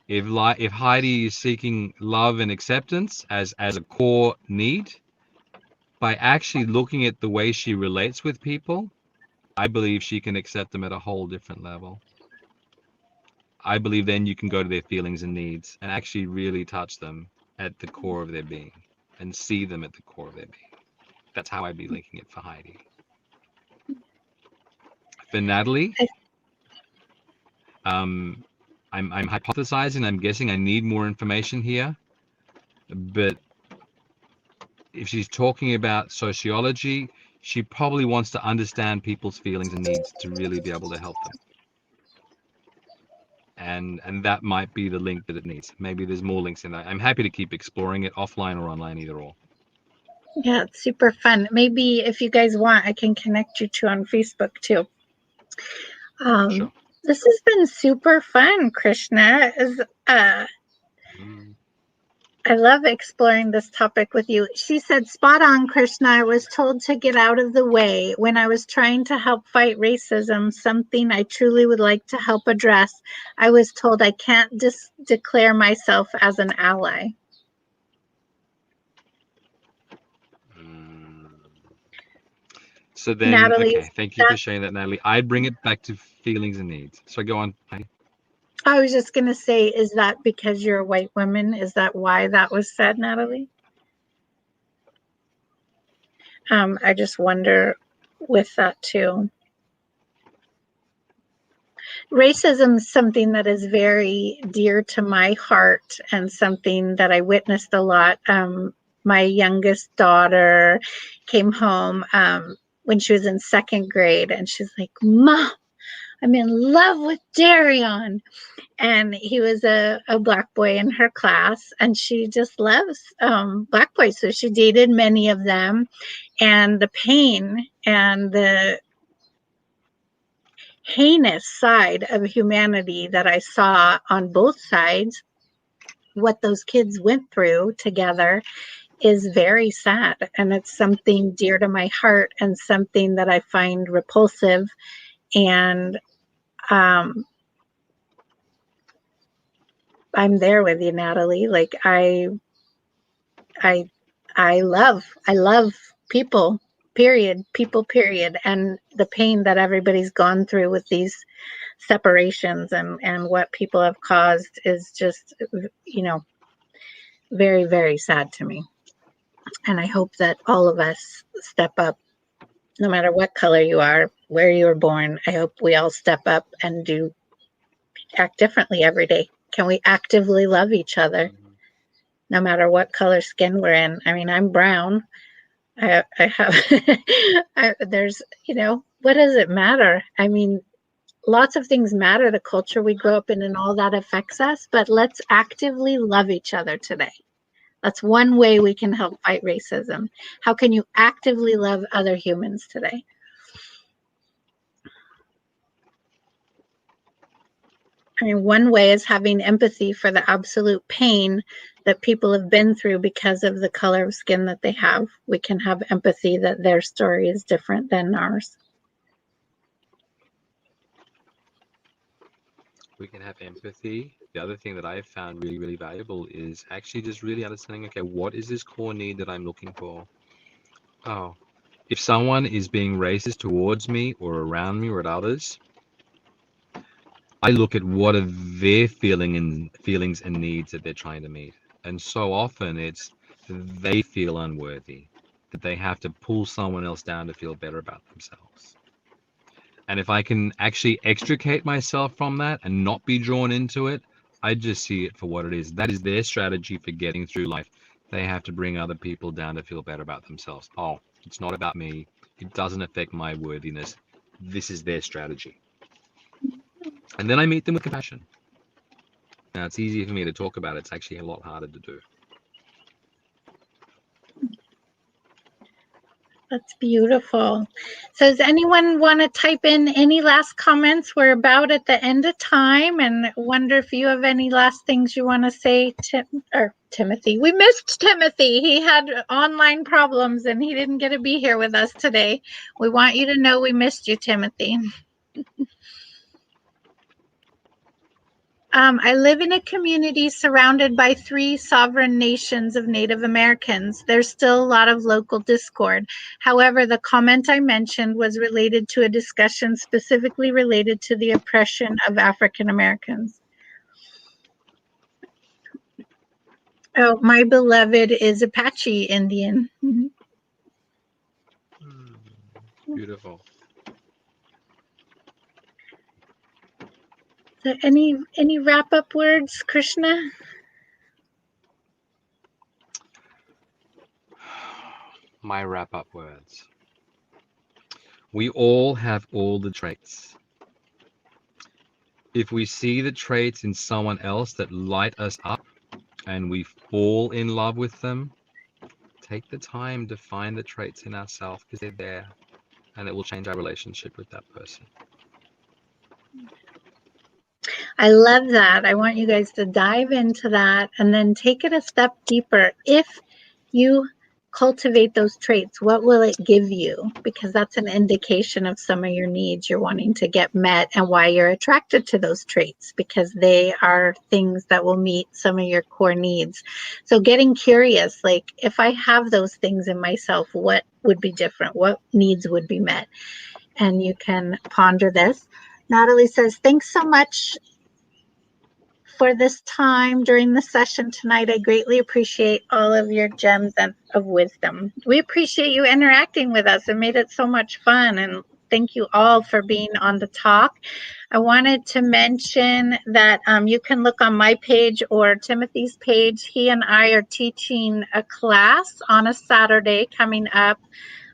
if Heidi is seeking love and acceptance as a core need, by actually looking at the way she relates with people, I believe she can accept them at a whole different level. I believe then you can go to their feelings and needs and actually really touch them at the core of their being and see them at the core of their being. That's how I'd be linking it for Heidi. For Natalie, I'm hypothesizing, I'm guessing I need more information here, but if she's talking about sociology, she probably wants to understand people's feelings and needs to really be able to help them. And that might be the link that it needs. Maybe there's more links in that. I'm happy to keep exploring it offline or online, either or. Yeah, it's super fun. Maybe if you guys want, I can connect you two on Facebook too. Sure. This has been super fun, Krishna. I love exploring this topic with you. She said, spot on, Krishna. I was told to get out of the way when I was trying to help fight racism, something I truly would like to help address. I was told I can't declare myself as an ally. So then, Natalie, okay, thank you for sharing that, Natalie. I'd bring it back to feelings and needs. So go on, Heidi. I was just going to say, is that because you're a white woman? Is that why that was said, Natalie? I just wonder with that too. Racism is something that is very dear to my heart and something that I witnessed a lot. My youngest daughter came home when she was in second grade, and she's like, Mom, I'm in love with Darion. And he was a black boy in her class, and she just loves black boys. So she dated many of them, and the pain and the heinous side of humanity that I saw on both sides, what those kids went through together, is very sad. And it's something dear to my heart and something that I find repulsive. And I'm there with you, Natalie. Like I love people, period, and the pain that everybody's gone through with these separations and what people have caused is just, very, very sad to me. And I hope that all of us step up, no matter what color you are, where you were born. I hope we all step up and act differently every day. Can we actively love each other, no matter what color skin we're in? I mean, I'm brown. I have, there's, what does it matter? I mean, lots of things matter, the culture we grow up in and all that affects us, but let's actively love each other today. That's one way we can help fight racism. How can you actively love other humans today? I mean, one way is having empathy for the absolute pain that people have been through because of the color of skin that they have. We can have empathy that their story is different than ours. We can have empathy. The other thing that I've found really, really valuable is actually just really understanding, okay, what is this core need that I'm looking for? Oh, if someone is being racist towards me or around me or at others, I look at what are their feelings and needs that they're trying to meet. And so often it's they feel unworthy, that they have to pull someone else down to feel better about themselves. And if I can actually extricate myself from that and not be drawn into it, I just see it for what it is. That is their strategy for getting through life. They have to bring other people down to feel better about themselves. Oh, it's not about me. It doesn't affect my worthiness. This is their strategy. And then I meet them with compassion. Now, it's easy for me to talk about. It's actually a lot harder to do. That's beautiful. So does anyone want to type in any last comments? We're about at the end of time, and wonder if you have any last things you want to say, Timothy. We missed Timothy. He had online problems and he didn't get to be here with us today. We want you to know we missed you, Timothy. I live in a community surrounded by 3 sovereign nations of Native Americans. There's still a lot of local discord. However, the comment I mentioned was related to a discussion specifically related to the oppression of African Americans. Oh, my beloved is Apache Indian. Beautiful. So any wrap-up words, Krishna? My wrap-up words. We all have all the traits. If we see the traits in someone else that light us up and we fall in love with them, take the time to find the traits in ourselves because they're there, and it will change our relationship with that person. I love that. I want you guys to dive into that and then take it a step deeper. If you cultivate those traits, what will it give you? Because that's an indication of some of your needs you're wanting to get met and why you're attracted to those traits, because they are things that will meet some of your core needs. So getting curious, like if I have those things in myself, what would be different? What needs would be met? And you can ponder this. Natalie says, thanks so much for this time during the session tonight. I greatly appreciate all of your gems of wisdom. We appreciate you interacting with us. It made it so much fun. And thank you all for being on the talk. I wanted to mention that you can look on my page or Timothy's page. He and I are teaching a class on a Saturday coming up,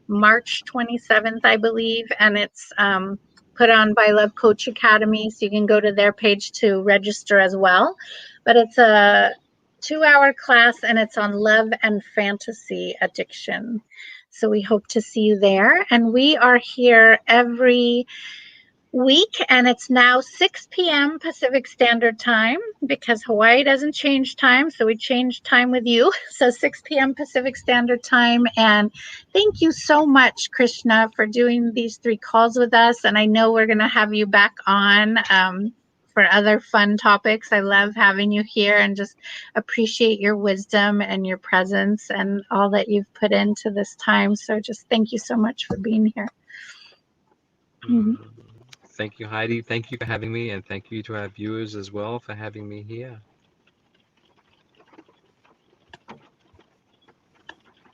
March 27th, I believe, and it's put on by Love Coach Academy, so you can go to their page to register as well. But it's a 2-hour class, and it's on love and fantasy addiction. So we hope to see you there. And we are here every week, and it's now 6 p.m. Pacific Standard Time, because Hawaii doesn't change time, so we changed time with you. So 6 p.m. Pacific Standard Time. And thank you so much, Krishna, for doing these 3 calls with us. And I know we're going to have you back on for other fun topics. I love having you here and just appreciate your wisdom and your presence and all that you've put into this time. So just thank you so much for being here. Thank you, Heidi. Thank you for having me, and thank you to our viewers as well for having me here.